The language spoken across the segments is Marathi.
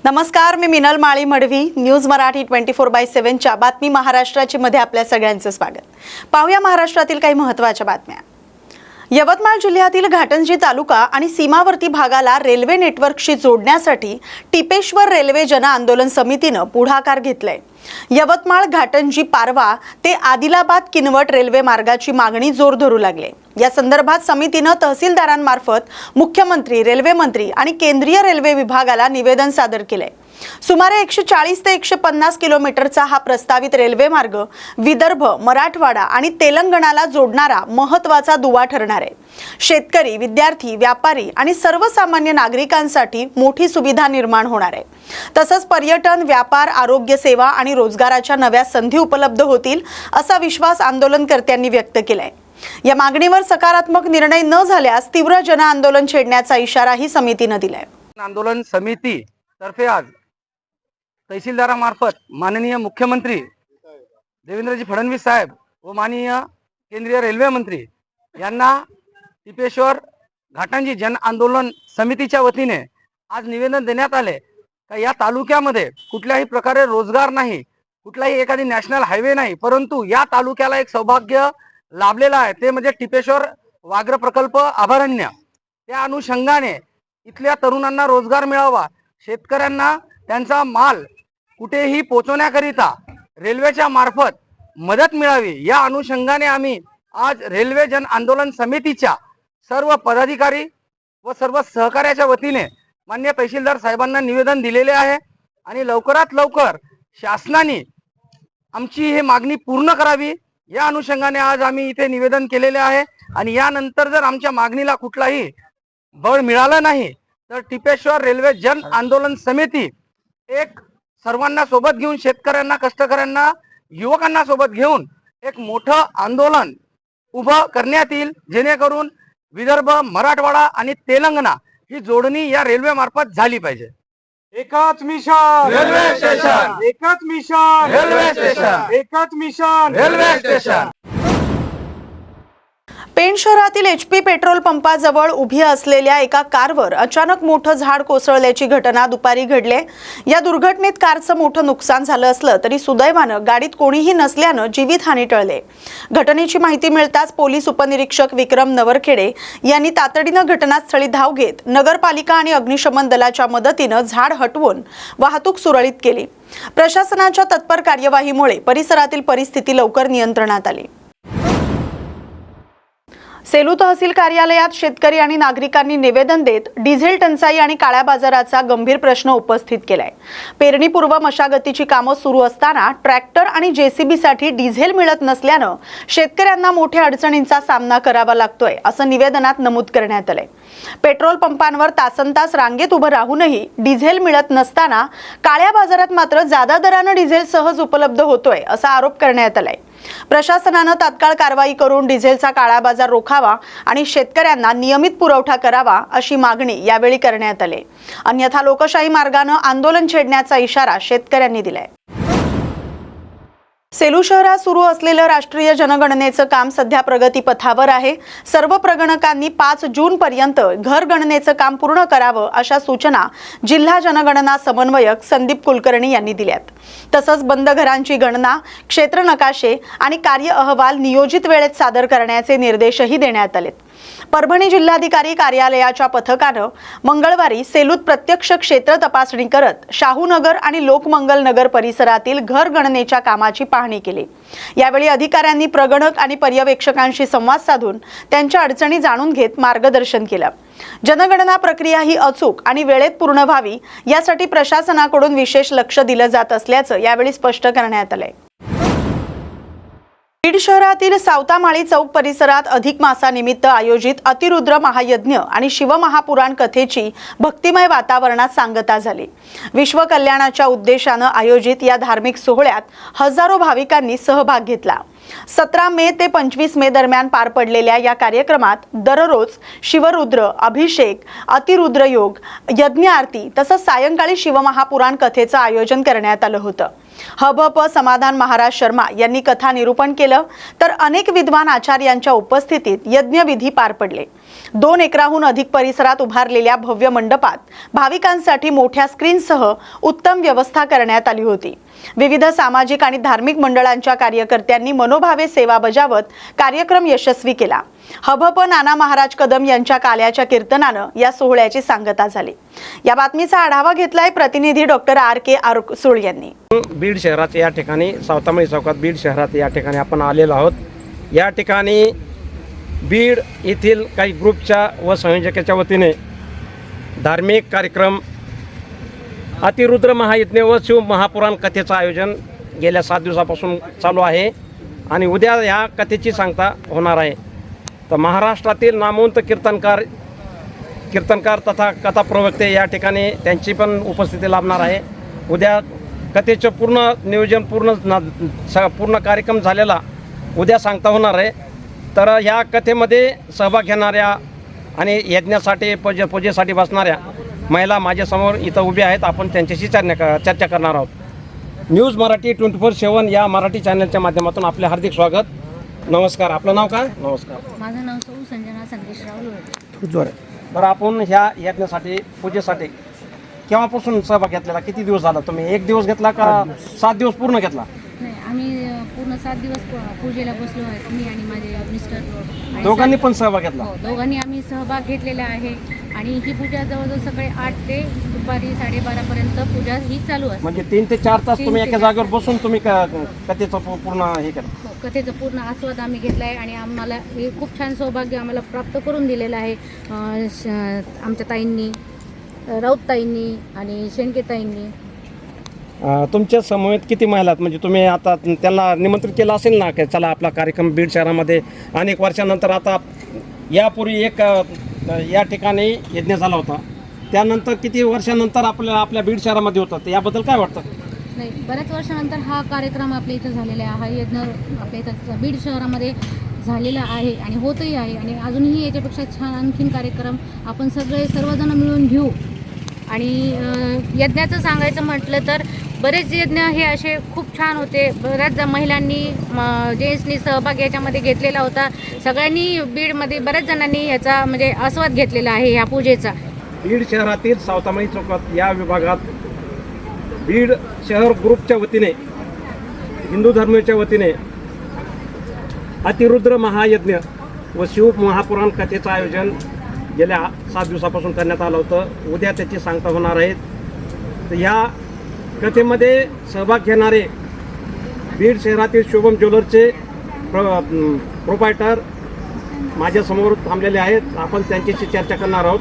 नमस्कार, मी मिनल माळी मडवी. न्यूज मराठी 24/7 च्या बातमी महाराष्ट्राची मध्ये आपल्या सगळ्यांचं स्वागत. पाहूया महाराष्ट्रातील काही महत्त्वाच्या बातम्या. यवतमाळ जिल्ह्यातील घाटंजी तालुका आणि सीमावर्ती भागाला रेल्वे नेटवर्कशी जोडण्यासाठी टिपेश्वर रेल्वे जन आंदोलन समितीने पुढाकार घेतलाय. यवतमाळ घाटंजी पारवा ते आदिलाबाद किनवट रेल्वे मार्गाची मागणी जोर धरू लागली. या संदर्भात समितीने तहसीलदारांमार्फत मुख्यमंत्री, रेल्वे मंत्री आणि केंद्रीय रेल्वे विभागाला निवेदन सादर केले. सुमारे 140 ते 150 किलोमीटरचा हा प्रस्तावित रेल्वे मार्ग विदर्भ, मराठवाडा आणि तेलंगणाला जोडणारा महत्त्वाचा दुवा ठरणार आहे. शेतकरी, विद्यार्थी, व्यापारी आणि सर्वसामान्य नागरिकांसाठी मोठी सुविधा निर्माण होणार आहे. तसंच पर्यटन, व्यापार, आरोग्य सेवा आणि रोजगाराच्या नव्या संधी उपलब्ध होतील असा विश्वास आंदोलनकर्त्यांनी व्यक्त केलाय. या मागणीवर सकारात्मक निर्णय न झाल्यास तीव्र जन आंदोलन छेडण्याचा इशाराही समितीने दिलाय. आंदोलन समिती तर्फे आज तहसीलदारामार्फत माननीय मुख्यमंत्री देवेंद्रजी फडणवीस साहेब व माननीय केंद्रीय रेल्वे मंत्री यांना टिपेश्वर घाटंजी जन आंदोलन समितीच्या वतीने आज निवेदन देण्यात आले का या तालुक्यामध्ये कुठल्याही प्रकारे रोजगार नाही, कुठलाही एखादी नॅशनल हायवे नाही, परंतु या तालुक्याला एक सौभाग्य लाभलेलं आहे, ते म्हणजे टिपेश्वर व्याघ्र प्रकल्प अभयारण्य. त्या अनुषंगाने इथल्या तरुणांना रोजगार मिळावा, शेतकऱ्यांना त्यांचा माल कुठेही पोहोचवण्याकरिता रेल्वेच्या मार्फत मदत मिळावी, या अनुषंगाने आम्ही आज रेल्वे जन आंदोलन समितीच्या सर्व पदाधिकारी व सर्व सहकार्याच्या वतीने माननीय तहसीलदार साहेबांना निवेदन दिलेले आहे आणि लवकरात लवकर शासनाने आमची ही मागणी पूर्ण करावी, या अनुषंगाने आज आम्ही इथे निवेदन केलेले आहे. आणि यानंतर जर आमच्या मागणीला कुठलाही बळ मिळालं नाही तर टिपेश्वर रेल्वे जन आंदोलन समिती एक सर्वांना सोबत घेऊन, शेतकऱ्यांना, कष्टकऱ्यांना, युवकांना सोबत घेऊन एक मोठं आंदोलन उभं करण्यात येईल, जेणेकरून विदर्भ, मराठवाडा आणि तेलंगणा ही जोडणी या रेल्वे मार्फत झाली पाहिजे. एकच मिशन रेल्वे स्टेशन, एकच मिशन रेल्वे स्टेशन, एकच मिशन रेल्वे स्टेशन. पेण शहरातील HP पेट्रोल पंपाजवळ उभी असलेल्या एका कारवर अचानक मोठं झाड कोसळल्याची घटना दुपारी घडली. या दुर्घटनेत कारचं मोठं नुकसान झालं असलं तरी सुदैवानं गाडीत कोणीही नसल्यानं जीवितहानी टळली. घटनेची माहिती मिळताच पोलीस उपनिरीक्षक विक्रम नवरखेडे यांनी तातडीनं घटनास्थळी धाव घेत नगरपालिका आणि अग्निशमन दलाच्या मदतीनं झाड हटवून वाहतूक सुरळीत केली. प्रशासनाच्या तत्पर कार्यवाहीमुळे परिसरातील परिस्थिती लवकर नियंत्रणात आली. सेलू तहसील कार्यालयात शेतकरी आणि नागरिकांनी निवेदन देत डिझेल टंचाई आणि काळ्या बाजाराचा गंभीर प्रश्न उपस्थित केलाय. पेरणीपूर्व मशागतीची कामं सुरू असताना ट्रॅक्टर आणि JCB साठी डिझेल मिळत नसल्यानं शेतकऱ्यांना मोठ्या अडचणींचा सामना करावा लागतोय असं निवेदनात नमूद करण्यात आलंय. पेट्रोल पंपांवर तासनतास रांगेत उभं राहूनही डिझेल मिळत नसताना काळ्या बाजारात मात्र जादा दरानं डिझेल सहज उपलब्ध होतोय असा आरोप करण्यात आलाय. प्रशासनानं तात्काळ कारवाई करून डिझेलचा काळा बाजार रोखावा आणि शेतकऱ्यांना नियमित पुरवठा करावा अशी मागणी यावेळी करण्यात आली. अन्यथा लोकशाही मार्गाने आंदोलन छेडण्याचा इशारा शेतकऱ्यांनी दिलाय. सेलू शहरात सुरू असलेलं राष्ट्रीय जनगणनेचं काम सध्या प्रगतीपथावर आहे. सर्व प्रगणकांनी 5 जून पर्यंत घर गणनेचं काम पूर्ण करावं अशा सूचना जिल्हा जनगणना समन्वयक संदीप कुलकर्णी यांनी दिल्यात. तसंच बंद घरांची गणना, क्षेत्र नकाशे आणि कार्य अहवाल नियोजित वेळेत सादर करण्याचे निर्देशही देण्यात आलेत. परभणी जिल्हाधिकारी कार्यालयाच्या पथकानं मंगळवारी सेलूत प्रत्यक्ष क्षेत्र तपासणी करत शाहूनगर आणि लोकमंगल नगर परिसरातील घर गणनेच्या कामाची पाहणी केली. यावेळी अधिकाऱ्यांनी प्रगणक आणि पर्यवेक्षकांशी संवाद साधून त्यांच्या अडचणी जाणून घेत मार्गदर्शन केलं. जनगणना प्रक्रिया ही अचूक आणि वेळेत पूर्ण व्हावी यासाठी प्रशासनाकडून विशेष लक्ष दिलं जात असल्याचं यावेळी स्पष्ट करण्यात आलंय. बीड शहरातील सावतामाळी चौक परिसरात अधिक मासानिमित्त आयोजित अतिरुद्र महायज्ञ आणि शिवमहापुराण कथेची भक्तिमय वातावरणात सांगता झाली. विश्व कल्याणाच्या उद्देशानं आयोजित या धार्मिक सोहळ्यात हजारो भाविकांनी सहभाग घेतला. 17 मे ते 25 मे दरम्यान पार पडलेल्या या कार्यक्रमात दररोज शिवरुद्र अभिषेक, अतिरुद्र योग, यज्ञ आरती तसंच सायंकाळी शिवमहापुराण कथेचं आयोजन करण्यात आलं होतं. हबप समाधान महाराज शर्मा यांनी कथा निरूपण केलं तर अनेक विद्वान आचार्यांच्या उपस्थितीत यज्ञविधी पार पडले. 2 एकराहून अधिक परिसरात उभारलेल्या भव्य मंडपात भाविकांसाठी मोठ्या स्क्रीनसह उत्तम व्यवस्था करण्यात आली होती. विविध सामाजिक आणि धार्मिक मंडळांच्या कार्यकर्त्यांनी मनोभावे सेवा बजावत कार्यक्रम यशस्वी केला. हभप नाना महाराज कदम यांच्या काल्याच्या कीर्तनानं या सोहळ्याची सांगता झाली. या बातमीचा आढावा घेतलाय प्रतिनिधी डॉक्टर RK आरसूळ यांनी. बीड शहरात या ठिकाणी सावतामाळी चौकात बीड शहरात या ठिकाणी आपण आलेलो आहोत. या ठिकाणी बीड येथील काही ग्रुपच्या व संयोजकाच्या वतीने धार्मिक कार्यक्रम अतिरुद्र महायज्ञ व शिव महापुराण कथेचं आयोजन गेल्या 7 दिवसापासून चालू आहे आणि उद्या ह्या कथेची सांगता होणार आहे. तर महाराष्ट्रातील नामवंत कीर्तनकार तथा कथा प्रवक्ते या ठिकाणी त्यांची पण उपस्थिती लाभणार आहे. उद्या कथेचं पूर्ण नियोजन पूर्ण कार्यक्रम झालेला उद्या सांगता होणार आहे. तर ह्या कथेमध्ये सहभाग घेणाऱ्या आणि यज्ञासाठी पूजेसाठी बसणाऱ्या महिला माझ्यासमोर इथं उभ्या आहेत. आपण त्यांच्याशी चर्चा करणार आहोत. न्यूज मराठी 24/7 या मराठी चॅनलच्या माध्यमातून आपले हार्दिक स्वागत. नमस्कार. आपलं नाव काय? नमस्कार. माझं नाव सौ संजना संदेशराव लोळे. तर आपण ह्या यज्ञासाठी पूजेसाठी केव्हापासून सहभाग घेतलेला? किती दिवस झाला? तुम्ही 1 दिवस घेतला का 7 दिवस पूर्ण घेतला? नाही, आम्ही पूर्ण 7 दिवस पूजेला बसलो आहे. मी आणि माझे मिस्टर आणि दोघांनी पण सहभाग घेतला? हो, दोघांनी आम्ही सहभाग घेतलेला आहे. आणि ही पूजा जवळजवळ सकाळी 8 ते दुपारी 12:30 पर्यंत पूजा ही चालू असते. म्हणजे 3 ते 4 तास 3 तुम्ही ते एका 4 जागेवर बसून तुम्ही कथेचं पूर्ण हे केलं? हो, कथेचा पूर्ण आस्वाद आम्ही घेतला आहे आणि आम्हाला हे खूप छान सौभाग्य आम्हाला प्राप्त करून दिलेलं आहे. आमच्या ताईंनी, राऊतताईंनी आणि शेणकेताईंनी. तुमच्या समवेत किती महिला आहेत? म्हणजे तुम्ही आता त्यांना निमंत्रित केलं असेल ना की चला आपला कार्यक्रम बीड शहरामध्ये अनेक वर्षानंतर आता यापूर्वी एक या ठिकाणी यज्ञ झाला होता, त्यानंतर किती वर्षानंतर आपल्या बीड शहरामध्ये होतं, याबद्दल काय वाटतं? नाही, बऱ्याच वर्षानंतर हा कार्यक्रम आपल्या इथं झालेला आहे. हा यज्ञ आपल्या इथं बीड शहरामध्ये झालेला आहे आणि होतही आहे. आणि अजूनही याच्यापेक्षा छान आणखीन कार्यक्रम आपण सर्वजण मिळून घेऊ. आणि यज्ञाचं सांगायचं म्हटलं तर बरेच यज्ञ हे असे खूप छान होते. बऱ्याच महिलांनी जेंट्सनी सहभाग याच्यामध्ये घेतलेला होता. सगळ्यांनी बीडमध्ये बऱ्याच जणांनी याचा म्हणजे आस्वाद घेतलेला आहे ह्या पूजेचा. बीड शहरातील सावतामाळी चौकात या विभागात बीड शहर ग्रुपच्या वतीने, हिंदू धर्माच्या वतीने अतिरुद्र महायज्ञ व शिव महापुराण कथेचं आयोजन गेल्या 7 दिवसापासून करण्यात आलं होतं. उद्या त्याची सांगता होणार आहेत. तर ह्या कथेमध्ये सहभाग घेणारे बीड शहरातील शुभम ज्वेलर्सचे प्रोपायटर माझ्यासमोर थांबलेले आहेत. आपण त्यांच्याशी चर्चा करणार आहोत.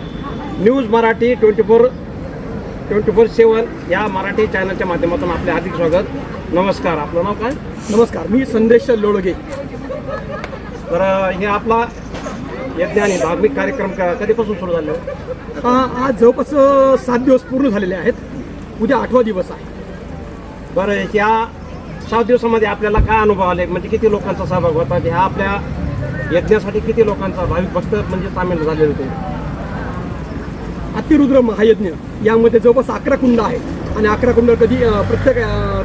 न्यूज मराठी 24/7 या मराठी चॅनलच्या माध्यमातून आपले हार्दिक स्वागत. नमस्कार. आपलं नाव काय? नमस्कार, मी संदेश लोळगे. तर हे आपला यज्ञ आणि धार्मिक कार्यक्रम कधीपासून सुरू झाले? आज जवळपास 7 दिवस पूर्ण झालेले आहेत. उद्या 8वा दिवस आहे. बरं, ह्या 7 दिवसामध्ये आपल्याला काय अनुभव आले? म्हणजे किती लोकांचा सहभाग होता? ह्या आपल्या यज्ञासाठी किती लोकांचा भाविक भक्त म्हणजे सामील झाले होते? अतिरुद्र महायज्ञ यामध्ये जवळपास 11 कुंड आहेत आणि 11 कुंड कधी प्रत्येक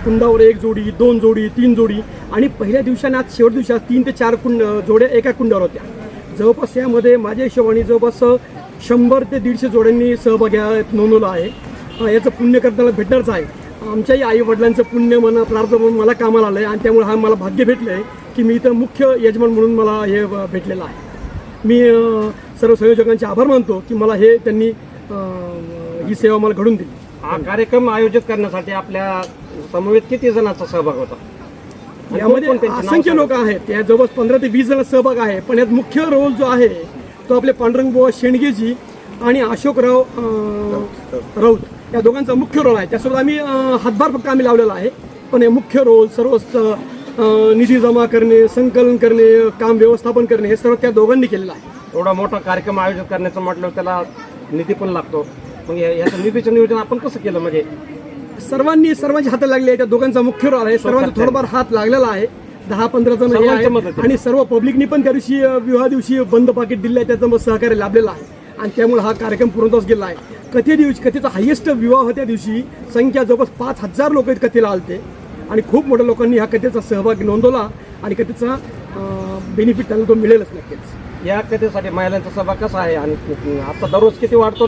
कुंडावर 1 जोडी, 2 जोडी, 3 जोडी आणि पहिल्या दिवसाने आज शेवट दिवसात 3 ते 4 जोड्या एका कुंडावर होत्या. जवळपास यामध्ये माझ्या हिशोबाने जवळपास 100 ते 150 जोड्यांनी सहभाग नोंदवला आहे. याचं पुण्य करताना भेटणारच आहे. आमच्याही आई वडिलांचं पुण्य म्हणा प्रार्थना म्हणून मला कामाला आलं आहे आणि त्यामुळे मला भाग्य भेटलं आहे की मी इथं मुख्य यजमान म्हणून मला हे भेटलेलं आहे. मी सर्व संयोजकांचे आभार मानतो की मला हे त्यांनी ही सेवा मला घडून दिली. हा कार्यक्रम आयोजित करण्यासाठी आपल्या समवेत किती जणांचा सहभाग होता? यामध्ये असंख्य लोक आहेत. या जवळपास 15 ते 20 जण सहभाग आहे. पण यात मुख्य रोल जो आहे तो आपले पांडुरंगबुवा शेंडगेजी आणि अशोकराव राऊत या दोघांचा मुख्य रोल आहे. त्यासोबत आम्ही हातभार फक्त आम्ही लावलेला आहे. पण हे मुख्य रोल सर्व निधी जमा करणे, संकलन करणे, काम व्यवस्थापन करणे हे सर्व त्या दोघांनी केलेलं आहे. एवढा मोठा कार्यक्रम आयोजित करण्याचं म्हटलं त्याला निधी पण लागतो. मग याचं निधीचं नियोजन आपण कसं केलं? म्हणजे सर्वांची हात लागली आहे. त्या दोघांचा मुख्य रोल आहे. सर्वांचा थोडाफार हात लागलेला आहे. 10-15 जण आहेत आणि सर्व पब्लिकनी पण त्या दिवशी विवाह दिवशी बंद पाकिट दिलं आहे. त्याचं मग सहकार्य लाभलेलं आहे आणि त्यामुळे हा कार्यक्रम पूर्णतच गेला आहे. कथेचा हायेस्ट विवाह त्या दिवशी संख्या जवळपास 5000 लोक कथेला आलते आणि खूप मोठ्या लोकांनी ह्या कथेचा सहभाग नोंदवला आणि कथेचा बेनिफिट त्यांना तो मिळेलच नक्कीच. या कथेसाठी महिलांचा सहभाग कसा आहे आणि आता दररोज किती वाढतो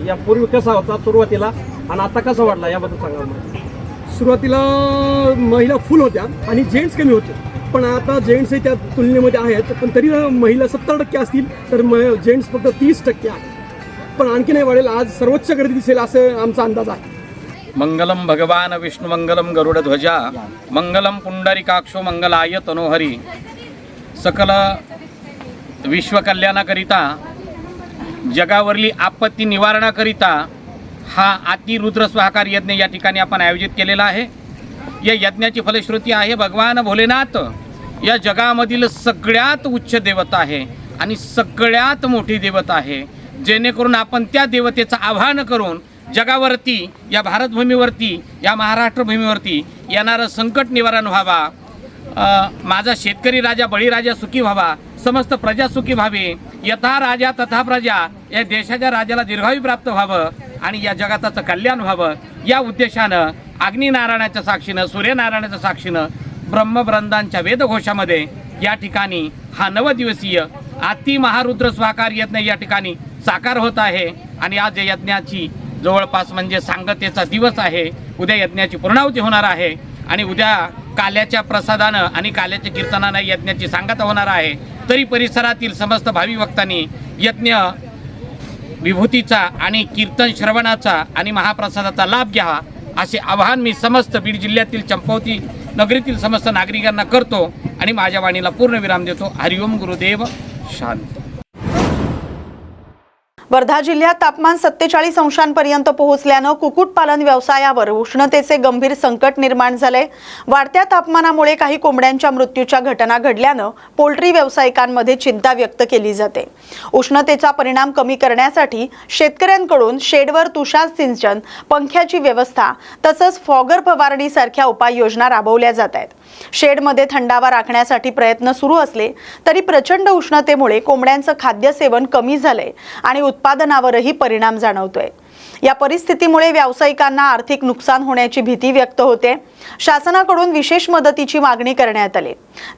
यापूर्वी कसा होता सुरुवातीला आणि आता कसा वाढला याबद्दल सांगा मला. सुरुवातीला महिला फुल होत्या आणि जेंट्स कमी होते, पण आता जेंट्सही त्या तुलनेमध्ये आहेत, पण तरी महिला 70% असतील तर जेंट्स फक्त 30% आहेत. पण आणखी नाही वाढेल, आज सर्वोच्च गर्दी दिसेल असं आमचा अंदाज आहे. मंगलम भगवान विष्णु मंगलम गरुडध्वजा मंगलम पुंडरीकाक्षो मंगलाय तनोहरी. सकल विश्वकल्याणाकरिता जगावरली आपत्ती निवारणाकरिता हा अतिरुद्र स्वाहाकार यज्ञ या ठिकाणी आपण आयोजित केलेला आहे. या यज्ञाची फलश्रुती आहे भगवान भोलेनाथ या जगामधील सगळ्यात उच्च देवता आहे आणि सगळ्यात मोठी देवता आहे, जेणेकरून आपण त्या देवतेचं आवाहन करून जगावरती, या भारतभूमीवरती, या महाराष्ट्र भूमीवरती येणारं संकट निवारण व्हावा. माझा शेतकरी राजा बळीराजा सुखी व्हावा, समस्त प्रजा सुखी व्हावी, यथा राजा तथा प्रजा, या देशाच्या राजाला दीर्घायू प्राप्त व्हावं आणि या जगाताचं कल्याण व्हावं या उद्देशानं अग्निनारायणाच्या साक्षीनं, सूर्यनारायणाच्या साक्षीनं, ब्रह्मवृंदांच्या वेदघोषामध्ये या ठिकाणी हा 9 दिवसीय अतिमहारुद्र स्वाकार यज्ञ या ठिकाणी साकार होत आहे. आणि आज या यज्ञाची जवळपास म्हणजे सांगतेचा दिवस आहे. उद्या यज्ञाची पूर्णाहुती होणार आहे आणि उद्या काल्याच्या प्रसादानं आणि काल्याच्या कीर्तनानं यज्ञाची सांगता होणार आहे. तरी परिसरातील समस्त भावी भक्तांनी यज्ञ विभूतीचा आणि कीर्तन श्रवणाचा आणि महाप्रसादाचा लाभ घ्यावा असे आवाहन मी समस्त बीड जिल्ह्यातील चंपावती नगरीतील समस्त नागरिकांना करतो आणि माझ्या वाणीला पूर्ण विराम देतो. हरिओम गुरुदेव शांत. वर्धा जिल्ह्यात तापमान 47 अंशांपर्यंत पोहोचल्यानं कुक्कुटपालन व्यवसायावर उष्णतेचे गंभीर संकट निर्माण झाले. वाढत्या तापमानामुळे काही कोंबड्यांच्या मृत्यूच्या घटना घडल्यानं पोल्ट्री व्यावसायिकांमध्ये चिंता व्यक्त केली जाते. उष्णतेचा परिणाम कमी करण्यासाठी शेतकऱ्यांकडून शेडवर तुषार सिंचन, पंख्याची व्यवस्था तसंच फॉगर फवारणीसारख्या उपाययोजना राबवल्या जात आहेत. शेडमध्ये थंडावा राखण्यासाठी प्रयत्न सुरू असले तरी प्रचंड उष्णतेमुळे कोंबड्यांचं खाद्य सेवन कमी झालंय आणि उत्पादनावरही परिणाम जाणवतोय. या परिस्थितीमुळे व्यावसायिकांना आर्थिक नुकसान होण्याची भीती व्यक्त होते. शासनाकडून विशेष मदतीची मागणी करण्यात आली.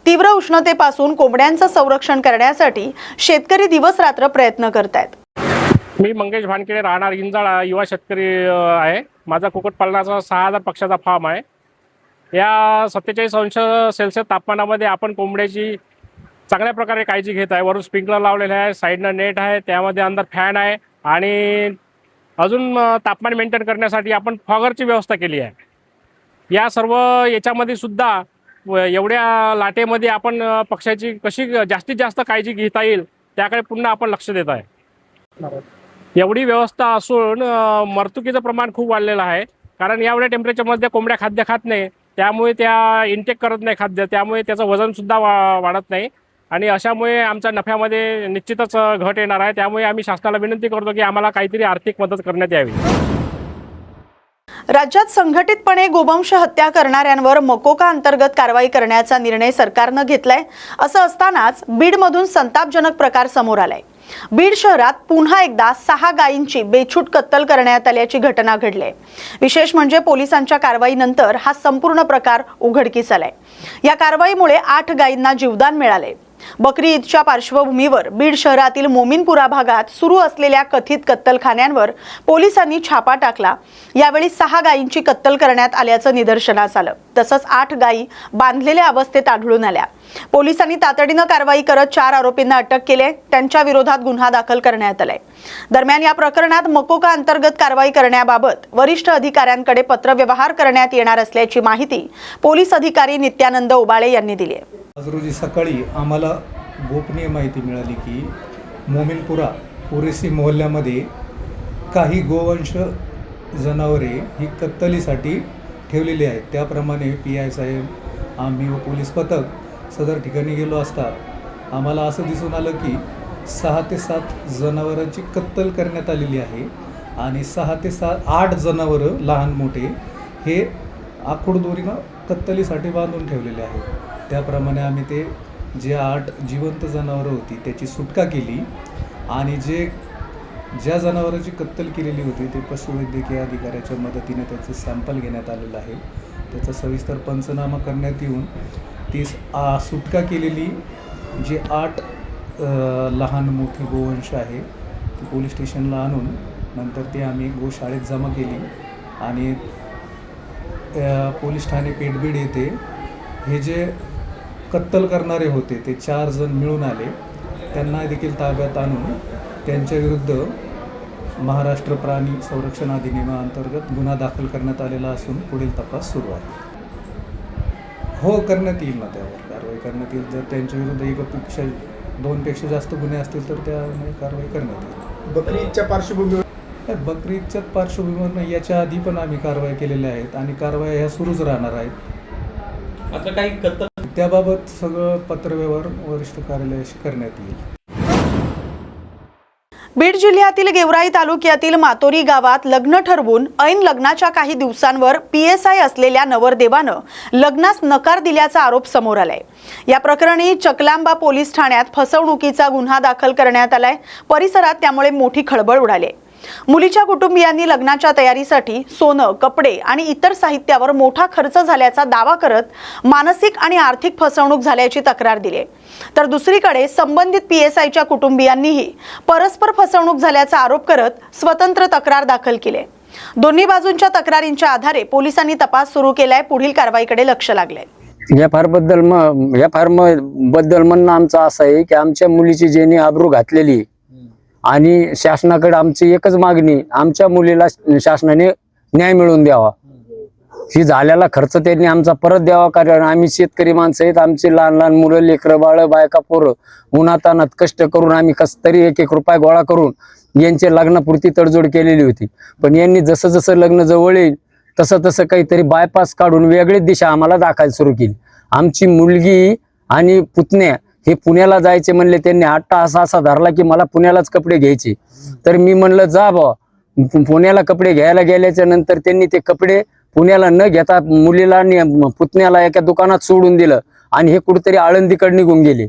तीव्र उष्णतेपासून कोंबड्यांचं संरक्षण करण्यासाठी शेतकरी दिवस रात्र प्रयत्न करतायत. मी मंगेश भानखेडे, राहणार इंजाळा, युवा शेतकरी आहे. माझा कुक्कुटपालनाचा 6000 पक्षाचा फार्म आहे. या 47 अंश सेल्सिअस तापमानामध्ये आपण कोंबड्याची चांगल्या प्रकारे काळजी घेत आहे. वरून स्प्रिंकलर लावलेले आहे, साईडनं नेट आहे, त्यामध्ये अंदर फॅन आहे आणि अजून तापमान मेंटेन करण्यासाठी आपण फॉगरची व्यवस्था केली आहे. या सर्व याच्यामध्ये सुद्धा एवढ्या लाटेमध्ये आपण पक्ष्याची कशी जास्तीत जास्त काळजी घेता येईल त्याकडे पुन्हा आपण लक्ष देत आहे. एवढी व्यवस्था असून मरतुकीचं प्रमाण खूप वाढलेलं आहे. कारण एवढ्या टेम्परेचरमध्ये कोंबड्या खाद्य खात नाही, त्यामुळे त्या इंटेक करत नाही खाद्य, त्यामुळे त्याचं वजनसुद्धा वाढत नाही आणि अशामुळे आमच्या नफ्यामध्ये निश्चितच घट येणार आहे. त्यामुळे आम्ही शासनाला विनंती करतो की आम्हाला काहीतरी आर्थिक मदत करण्यात यावी. राज्यात संघटितपणे गोवंश हत्या करणाऱ्यांवर मकोका अंतर्गत कारवाई करण्याचा निर्णय सरकारनं घेतलाय. असं असतानाच बीडमधून संतापजनक प्रकार समोर आलाय. बीड शहरात पुन्हा एकदा 6 गायींची बेछूट कत्तल करण्यात आल्याची घटना घडली. विशेष म्हणजे पोलिसांच्या कारवाईनंतर हा संपूर्ण प्रकार उघडकीस आलाय. या कारवाईमुळे 8 गायींना जीवदान मिळाले. बकरी ईदच्या पार्श्वभूमीवर बीड शहरातील मोमीनपुरा भागात सुरू असलेल्या कथित कत्तलखान्यांवर पोलिसांनी छापा टाकला. यावेळी 6 गायींची कत्तल करण्यात आल्याचं निदर्शनास आलं. तसंच 8 गायी बांधलेल्या अवस्थेत आढळून आल्या. पोलिसांनी तातडीनं कारवाई करत 4 आरोपींना अटक केले. त्यांच्या विरोधात गुन्हा दाखल करण्यात आलाय. दरम्यान या प्रकरणात मकोका अंतर्गत कारवाई करण्याबाबत वरिष्ठ अधिकाऱ्यांकडे पत्रव्यवहार करण्यात येणार असल्याची माहिती पोलीस अधिकारी नित्यानंद उबाळे यांनी दिली आहे. आज रोजी सकाळी आम्हाला गोपनीय माहिती मिळाली की मोमीनपुरा पुरेसी मोहल्ल्यामध्ये काही गोवंश जनावरे ही कत्तलीसाठी ठेवलेली आहेत. त्याप्रमाणे PI साहेब, आम्ही व पोलीस पथक सदर ठिकाणी गेलो असता आम्हाला असं दिसून आलं की 6 ते 7 जनावरांची कत्तल करण्यात आलेली आहे आणि 6 ते 8 जनावरं लहान मोठे हे आखूडदोरीनं कत्तलीसाठी बांधून ठेवलेले आहेत. त्याप्रमाणे आम्ही ते जे 8 जिवंत जनावरं होती त्याची सुटका केली आणि ज्या जनावरांची कत्तल केलेली होती ते पशुवैद्यकीय अधिकाऱ्याच्या मदतीने त्याचं सॅम्पल घेण्यात आलेलं आहे. त्याचा सविस्तर पंचनामा करण्यात येऊन ती सुटका केलेली जे 8 लहान मोठी गोवंश आहे ती पोलीस स्टेशनला आणून नंतर ती आम्ही गोशाळेत जमा केली आणि पोलीस ठाणे पेठबीड येथे हे जे कत्तल करणारे होते ते 4 जण मिळून आले. त्यांना देखील ताब्यात आणून त्यांच्याविरुद्ध महाराष्ट्र प्राणी संरक्षण अधिनियमाअंतर्गत गुन्हा दाखल करण्यात आलेला असून पुढील तपास सुरू आहे. हो, करण्यात येईल ना, त्यावर कारवाई करण्यात येईल. जर त्यांच्याविरुद्ध 1पेक्षा 2पेक्षा जास्त गुन्हे असतील तर त्यामध्ये कारवाई करण्यात येईल. बकरी ईदच्या पार्श्वभूमीवर बकरी ईदच्या पार्श्वभूमीवर याच्या आधी पण आम्ही कारवाई केलेल्या आहेत आणि कारवाई ह्या सुरूच राहणार आहेत. आता काही त्याबाबत सगळं पत्रव्यवहार वरिष्ठ कार्यालयाशी करण्यात येईल. बीड जिल्ह्यातील गेवराई तालुक्यातील मातोरी गावात लग्न ठरवून ऐन लग्नाच्या काही दिवसांवर PSI असलेल्या नवरदेवानं लग्नास नकार दिल्याचा आरोप समोर आलाय. या प्रकरणी चकलांबा पोलीस ठाण्यात फसवणुकीचा गुन्हा दाखल करण्यात आलाय. परिसरात त्यामुळे मोठी खळबळ उडाली. मुलीच्या कुटुंबियांनी लग्नाच्या तयारीसाठी सोनं, कपडे आणि इतर साहित्यावर मोठा खर्च झाल्याचा दावा करत मानसिक आणि आर्थिक फसवणूक झाल्याची तक्रार दिली. तर दुसरीकडे संबंधित PSIच्या कुटुंबियांनीही परस्पर फसवणूक झाल्याचा आरोप करत स्वतंत्र तक्रार दाखल केली. दोन्ही बाजूंच्या तक्रारींच्या आधारे पोलिसांनी तपास सुरू केलाय. पुढील कारवाईकडे लक्ष लागलंय. एफआर बद्दल म्हणणं आमचं असं आहे की आमच्या मुलीची ज्यांनी आबरू घातलेली आणि शासनाकडे आमची एकच मागणी, आमच्या मुलीला शासनाने न्याय मिळवून द्यावा. ही झालेला खर्च त्यांनी आमचा परत द्यावा. कारण आम्ही शेतकरी माणसं आहेत. आमची लहान लहान मुलं, लेकरं, बाळ, बायका, पोरं उन्हातानात कष्ट करून आम्ही कस तरी 1-1 रुपया गोळा करून यांच्या लग्नापुरती तडजोड केलेली होती. पण यांनी जसं जसं लग्न जवळ येईल तसं तसं काहीतरी बायपास काढून वेगळीच दिशा आम्हाला दाखवायला सुरू केली. आमची मुलगी आणि पुतण्या हे पुण्याला जायचे म्हणले. त्यांनी आट्टा असा धरला की मला पुण्यालाच कपडे घ्यायचे. तर मी म्हणलं जा बा. पुण्याला कपडे घ्यायला गेल्याच्या नंतर त्यांनी ते कपडे पुण्याला न घेता मुलीला आणि पुतण्याला एका दुकानात सोडून दिलं आणि हे कुठेतरी आळंदीकडे निघून गेले.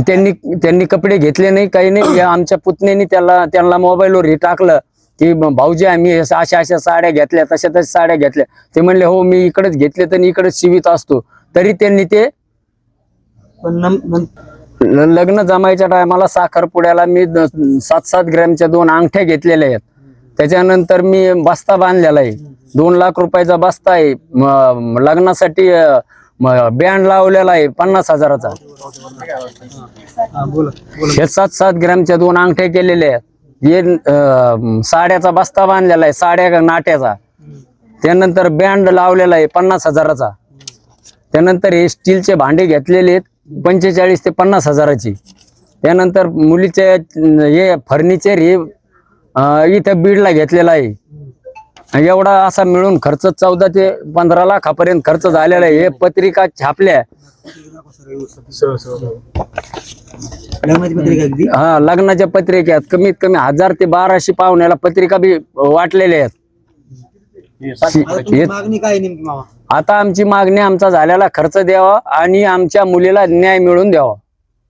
त्यांनी कपडे घेतले नाही, काही नाही. आमच्या पुतण्यानी त्यांना मोबाईलवर हे टाकलं की भाऊजी आम्ही अशा साड्या घेतल्या, तशा साड्या घेतल्या. ते म्हणले हो मी इकडेच घेतले तर इकडेच शिवित असतो. तरी त्यांनी ते लग्न जमायच्या टायमाला साखरपुड्याला मी 7-7 ग्रॅमच्या 2 अंगठ्या घेतलेल्या आहेत. त्याच्यानंतर मी बस्ता बांधलेला आहे, 2 लाख रुपयाचा बस्ता आहे. लग्नासाठी बँड लावलेला आहे 50,000चा. हे 7-7 ग्रॅमच्या 2 अंगठ्या केलेल्या आहेत. हे साड्याचा बस्ता बांधलेला आहे, साड्या नाट्याचा. त्यानंतर बँड लावलेला आहे 50,000चा. त्यानंतर हे स्टीलचे भांडे घेतलेले आहेत 45 ते 50,000ची. त्यानंतर मुलीचे हे फर्निचर हे इथं बीडला घेतलेला आहे. एवढा असा मिळून खर्च 14 ते 15 लाखापर्यंत खर्च झालेला आहे. हे पत्रिका छापल्या, हा लग्नाच्या पत्रिकेत कमीत कमी 1000 ते 1200 पाहुण्याला पत्रिका बी वाटलेल्या आहेत. मागणी काय नेमकी मामा? आता आमची मागणी आमचा झालेला खर्च द्यावा आणि आमच्या मुलीला न्याय मिळवून द्यावा.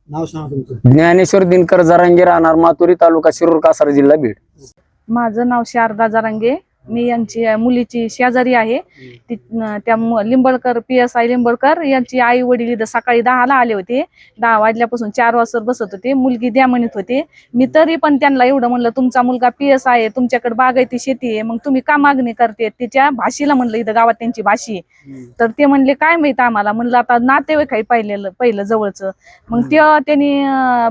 नाव सांगा तुमचं. ज्ञानेश्वर दिनकर जरांगे, राहणार मातुरी, तालुका शिरूर, कासार, जिल्हा बीड. माझं नाव शारदा जरांगे. मी यांची मुलीची शेजारी आहे. त्या लिंबळकर PSI लिंबळकर यांची आई वडील इथं सकाळी 10ला आले होते. 10 वाजल्यापासून 4 वाजता बसत होते. मुलगी द्या म्हणत होते. मी तरी पण त्यांना एवढं म्हणलं तुमचा मुलगा PSI आहे, तुमच्याकडे बागायती शेती आहे, मग तुम्ही का मागणी करते? तिच्या भाषेला म्हणलं, इथं गावात त्यांची भाषी आहे. तर ते म्हणले काय माहित आम्हाला. म्हणलं आता नातेवाईक आहे पहिलं जवळचं. मग त्यांनी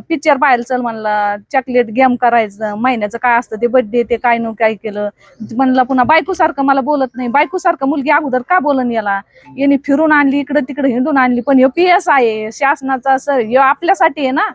पिक्चर पाहायला चल म्हणला, चॉकलेट गेम करायचं, महिन्याचं काय असतं ते बर्थडे, ते काय न काय केलं म्हणलं. पुन्हा बायको सारखं मला बोलत नाही. बायको सारखं मुलगी अगोदर का बोलन याला? यांनी फिरून आणली, इकडे तिकडे हिंडून आणली. पण हे PSI आहे शासनाचा, सर हे आपल्यासाठी आहे ना.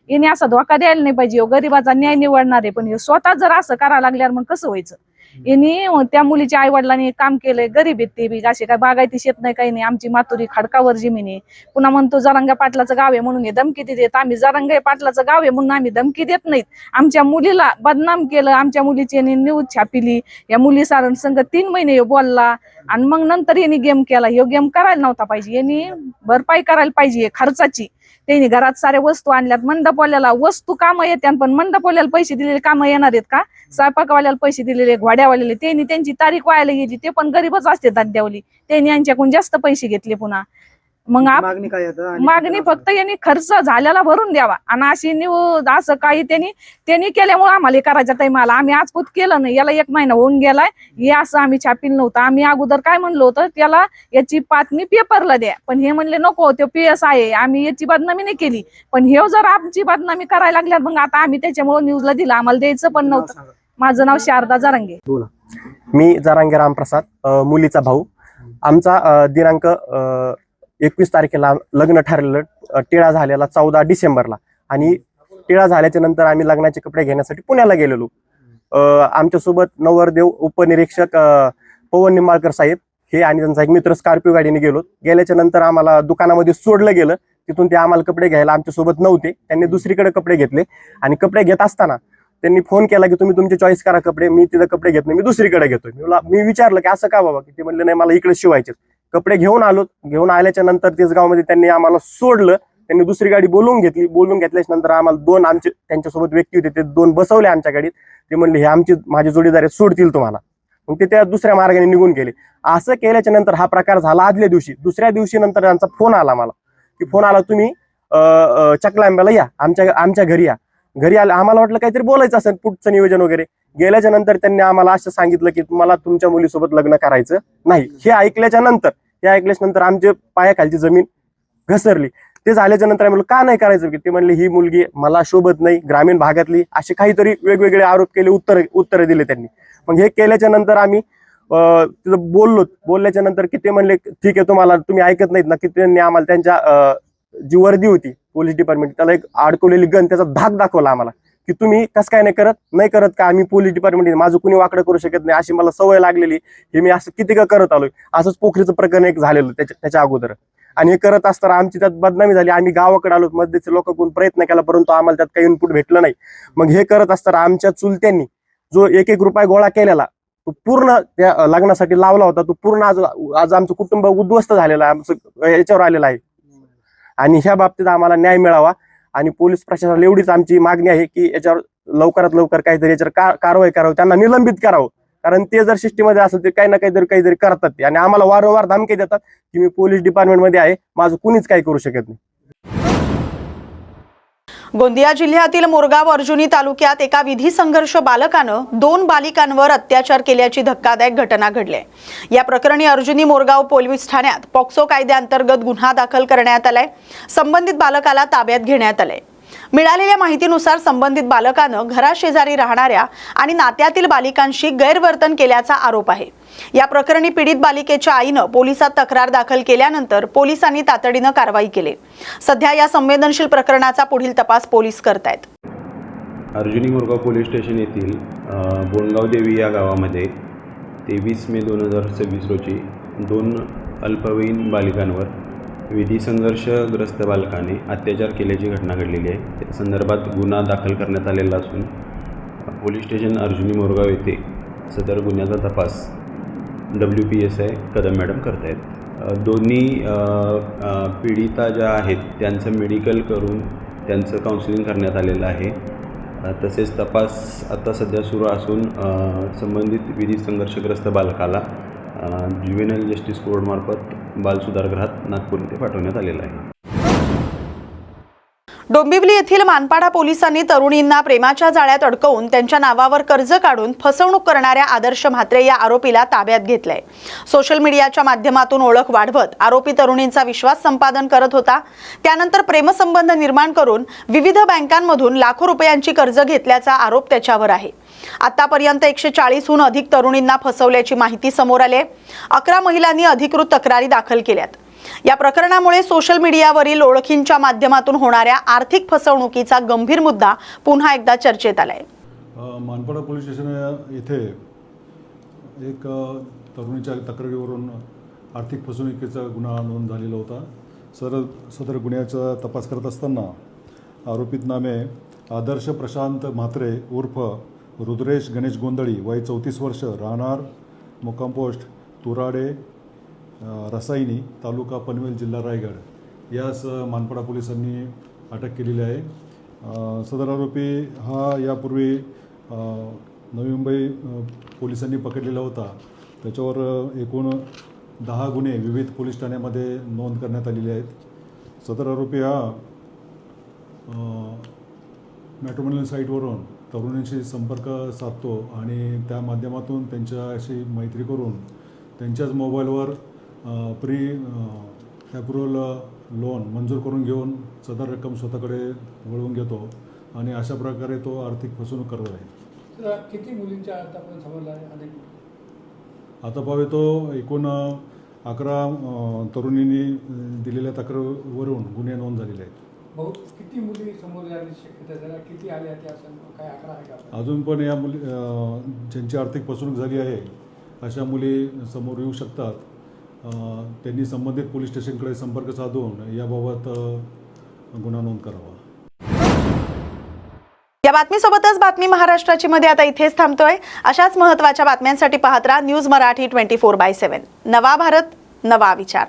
याने असा धोका द्यायला नाही पाहिजे. गरीबाचा न्याय निवडणार आहे. पण हे स्वतः जर असं करायला लागल्यावर मग कसं व्हायचं? यांनी त्या मुलीच्या आई वडिलांनी काम केलंय. गरीब आहेत ते बी, असे काय बागायती शेत नाही, काही नाही. आमची मातुरी खडकावर जमीन आहे. पुन्हा म्हणतो जरांगे पाटलाचं गाव आहे म्हणून हे धमकी देत. आम्ही जरांगे पाटलाचं गाव आहे म्हणून आम्ही धमकी देत नाहीत. आमच्या मुलीला बदनाम केलं. आमच्या मुलीची न्यूज छापिली. या मुली सारण संघ 3 महिने बोलला आणि मग नंतर यांनी गेम केला. हे गेम करायला नव्हता पाहिजे. यांनी भरपाई करायला पाहिजे खर्चाची. त्यांनी घरात साऱ्या वस्तू आणल्यात. मंडपवाल्याला वस्तू कामं येते, पण मंडपवाल्याला पैसे दिलेले कामं येणार आहेत का? स्वयंपाकवाल्याला पैसे दिलेले, घोड्यावाल्याला त्यांनी त्यांची तारीख व्हायला गेली. ते पण गरीबच असते दाद्यावली. त्यांनी यांच्याकडून जास्त पैसे घेतले. पुन्हा मग मागणी काय आता आणि मागणी फक्त यांनी खर्च झालेला भरून द्यावा आणि अशी न्यूज असं काही त्यांनी केल्यामुळे आम्हाला हे करायच्या टाइमाला आम्ही आजपूत केलं नाही. याला 1 महिना होऊन गेलाय. हे असं आम्ही छापील नव्हतं. आम्ही अगोदर काय म्हणलो होतं त्याला याची बातमी पेपरला द्या, पण हे म्हणले नको तो PS आहे, आम्ही याची बदनामी नाही केली. पण हे जर आमची बदनामी करायला लागल्या मग आता आम्ही त्याच्यामुळे न्यूजला दिलं. आम्हाला द्यायचं पण नव्हतं. माझं नाव शारदा जरांगे. मी जरांगे रामप्रसाद, मुलीचा भाऊ. आमचा दिनांक 21 तारखेला लग्न ठरलेलं, टिळा झालेला 14 डिसेंबरला. आणि टिळा झाल्याच्या नंतर आम्ही लग्नाचे कपडे घेण्यासाठी पुण्याला गेलेलो. आमच्यासोबत नवरदेव उपनिरीक्षक पवन निंबाळकर साहेब हे आणि त्यांचा एक मित्र स्कॉर्पिओ गाडीने गेलो. गेल्याच्या नंतर आम्हाला दुकानामध्ये सोडलं गेलं. तिथून ते आम्हाला कपडे घ्यायला आमच्यासोबत नव्हते. त्यांनी दुसरीकडे कपडे घेतले आणि कपडे घेत असताना त्यांनी फोन केला की तुम्ही तुमचे चॉईस करा कपडे, मी तिथं कपडे घेत नाही, मी दुसरीकडे घेतोय. मी विचारलं की असं का बाबा, की ते म्हणले नाही मला इकडे शिवायचे. कपडे घेऊन आलो. घेऊन आल्याच्या नंतर तेचगावमध्ये त्यांनी आम्हाला सोडलं. त्यांनी दुसरी गाडी बोलवून घेतली. बोलवून घेतल्याच्या नंतर आम्हाला 2 आमचे त्यांच्यासोबत व्यक्ती होते, ते 2 बसवले आमच्या गाडीत. ते म्हणले हे माझे जोडीदार आहेत, सोडतील तुम्हाला. मग ते त्या दुसऱ्या मार्गाने निघून गेले. असं केल्याच्या नंतर हा प्रकार झाला आदल्या दिवशी. दुसऱ्या दिवशी नंतर त्यांचा फोन आला मला, की फोन आला तुम्ही चकलांब्याला या, आमच्या घरी या. घरी आलं. आम्हाला वाटलं काहीतरी बोलायचं असेल, पुढचं नियोजन वगैरे. गेल्याच्या नंतर त्यांनी आम्हाला असं सांगितलं की मला तुमच्या मुलीसोबत लग्न करायचं नाही. हे ऐकल्याच्या नंतर आमच्या पायाखालची जमीन घसरली. ते झाल्याच्या नंतर आम्ही का नाही करायचं, की ते म्हणले ही मुलगी मला शोभत नाही, ग्रामीण भागातली, असे काहीतरी वेगवेगळे आरोप केले, उत्तर दिले त्यांनी. मग हे केल्याच्या नंतर आम्ही तिथं बोलल्याच्या नंतर की ते म्हणले ठीक आहे तुम्ही ऐकत नाहीत ना, की त्यांनी आम्हाला त्यांच्या जी वर्दी होती पोलीस डिपार्टमेंट, त्याला एक अडकवलेली गन, त्याचा धाक दाखवला आम्हाला, की तुम्ही कसं काय नाही करत का, आम्ही पोलीस डिपार्टमेंट माझं कुणी वाकडं करू शकत नाही, अशी मला सवय लागलेली, हे मी असं किती का करत आलोय. असंच पोखरीचं प्रकरण एक झालेलं त्याच्या अगोदर. आणि हे करत असताना आमची त्यात बदनामी झाली. आम्ही गावाकडे आलो, मध्येचे लोक कोण प्रयत्न केला, परंतु आम्हाला त्यात काही इनपुट भेटलं नाही. मग हे करत असताना आमच्या चुलत्यांनी जो 1-1 रुपया गोळा केलेला तो पूर्ण त्या लग्नासाठी लावला होता, तो पूर्ण आज आमचं कुटुंब उद्ध्वस्त झालेलं आहे, आमचं याच्यावर आलेलं आहे. आणि ह्या बाबतीत आम्हाला न्याय मिळावा. आणि पोलीस प्रशासनाला एवढीच आमची मागणी आहे की याच्यावर लवकरात लवकर काहीतरी याच्यावर कारवाई करावी, त्यांना निलंबित करावं. कारण ते जर सिस्टीममध्ये असेल ते काही ना काहीतरी करतात ते. आणि आम्हाला वारंवार धमकी देतात की मी पोलीस डिपार्टमेंटमध्ये आहे, माझं कुणीच काही करू शकत नाही. गोंदिया जिल्ह्यातील मोरगाव अर्जुनी तालुक्यात एका विधी संघर्ष बालकानं 2 बालिकांवर अत्याचार केल्याची धक्कादायक घटना घडली. या प्रकरणी अर्जुनी मोरगाव पोलीस ठाण्यात पॉक्सो कायद्याअंतर्गत गुन्हा दाखल करण्यात आलाय. संबंधित बालकाला ताब्यात घेण्यात आलंय. मिळालेल्या माहितीनुसार संबंधित बालकानं घराशेजारी राहणाऱ्या आणि नात्यातील बालिकांशी गैरवर्तन केल्याचा आरोप आहे. या प्रकरणी पीडित बालिकेच्या आईनं पोलिसात तक्रार दाखल केल्यानंतर पोलिसांनी तातडीनं कारवाई केली. सध्या या संवेदनशील प्रकरणाचा पुढील तपास पोलीस करतायत. अर्जुनी मोरगाव पोलीस स्टेशन येथील बोनगाव देवी या गावामध्ये 23 मे 2026 रोजी 2 अल्पवयीन बालिकांवर विधी संघर्षग्रस्त बालकाने अत्याचार केल्याची घटना घडलेली आहे. त्या संदर्भात गुन्हा दाखल करण्यात आलेला असून पोलीस स्टेशन अर्जुनी मोरगाव येथे सदर गुन्ह्याचा तपास WPSI कदम मॅडम करतायत. दोन्ही पीडिता ज्या आहेत त्यांचं मेडिकल करून त्यांचं काउन्सिलिंग करण्यात आलेलं आहे. तसेच तपास आता सध्या सुरू असून संबंधित विधी संघर्षग्रस्त बालकाला ज्युव्हेनाइल जस्टिस कोर्टमार्फत बालसुधारगृहात नागपूर येथे पाठवण्यात आलेलं आहे. डोंबिवली येथील मानपाडा पोलिसांनी तरुणींना प्रेमाच्या जाळ्यात अडकवून त्यांच्या नावावर कर्ज काढून फसवणूक करणाऱ्या आदर्श म्हात्रे या आरोपीला ताब्यात घेतलंय. सोशल मीडियाच्या माध्यमातून ओळख वाढवत आरोपी तरुणींचा विश्वास संपादन करत होता. त्यानंतर प्रेमसंबंध निर्माण करून विविध बँकांमधून लाखो रुपयांची कर्ज घेतल्याचा आरोप त्याच्यावर आहे. आतापर्यंत 140हून अधिक तरुणींना फसवल्याची माहिती समोर आली. 11 महिलांनी अधिकृत तक्रारी दाखल केल्यात. या प्रकरणामुळे सोशल मीडियावरील ओळखींच्या माध्यमातून होणाऱ्या आर्थिक फसवणुकीचा गंभीर मुद्दा पुन्हा एकदा चर्चेत आलाय. मानपाडा पोलीस स्टेशन येथे एक तरुणीच्या तक्रारीवरून आर्थिक फसवणुकीचा गुन्हा नोंद झालेला होता. सदर गुन्ह्याचा तपास करत असताना आरोपित नामे आदर्श प्रशांत म्हात्रे उर्फ रुद्रेश गणेश गोंधळी, वय 34 वर्ष, राहणार मुक्काम पोस्ट तुराडे रसायनी, तालुका पनवेल, जिल्हा रायगड, यास मानपाडा पोलिसांनी अटक केलेली आहे. सदर आरोपी हा यापूर्वी नवी मुंबई पोलिसांनी पकडलेला होता. त्याच्यावर एकूण 10 गुन्हे विविध पोलीस ठाण्यामध्ये नोंद करण्यात आलेले आहेत. सदर आरोपी हा मॅट्रिमोनियल साईटवरून तरुणींशी संपर्क साधतो आणि त्या माध्यमातून त्यांच्याशी मैत्री करून त्यांच्याच मोबाईलवर प्री ॲप्रुव्हल लोन मंजूर करून घेऊन सदर रक्कम स्वतःकडे वळवून घेतो आणि अशा प्रकारे तो आर्थिक फसवणूक करत आहे. किती मुलींच्या आतापर्यंत समजला आहे? आता पावे तो एकूण 11 तरुणींनी दिलेल्या तक्रारीवरून गुन्हे नोंद झालेले आहेत. भाऊ, किती मुली समोर येण्याची शक्यता आहे? किती आल्या त्या काय आकडा आहे का? अजून पण या मुली ज्यांची आर्थिक फसवणूक झाली आहे अशा मुली समोर येऊ शकतात. त्यांनी संबंधित पोलीस स्टेशनकडे संपर्क साधून याबाबत गुन्हा नोंद करावा. या बातमीसोबतच बातमी महाराष्ट्राची मध्ये आता इथेच थांबतोय. अशाच महत्त्वाच्या बातम्यांसाठी पाहत राहा न्यूज मराठी 24/7. नवा भारत, नवा विचार.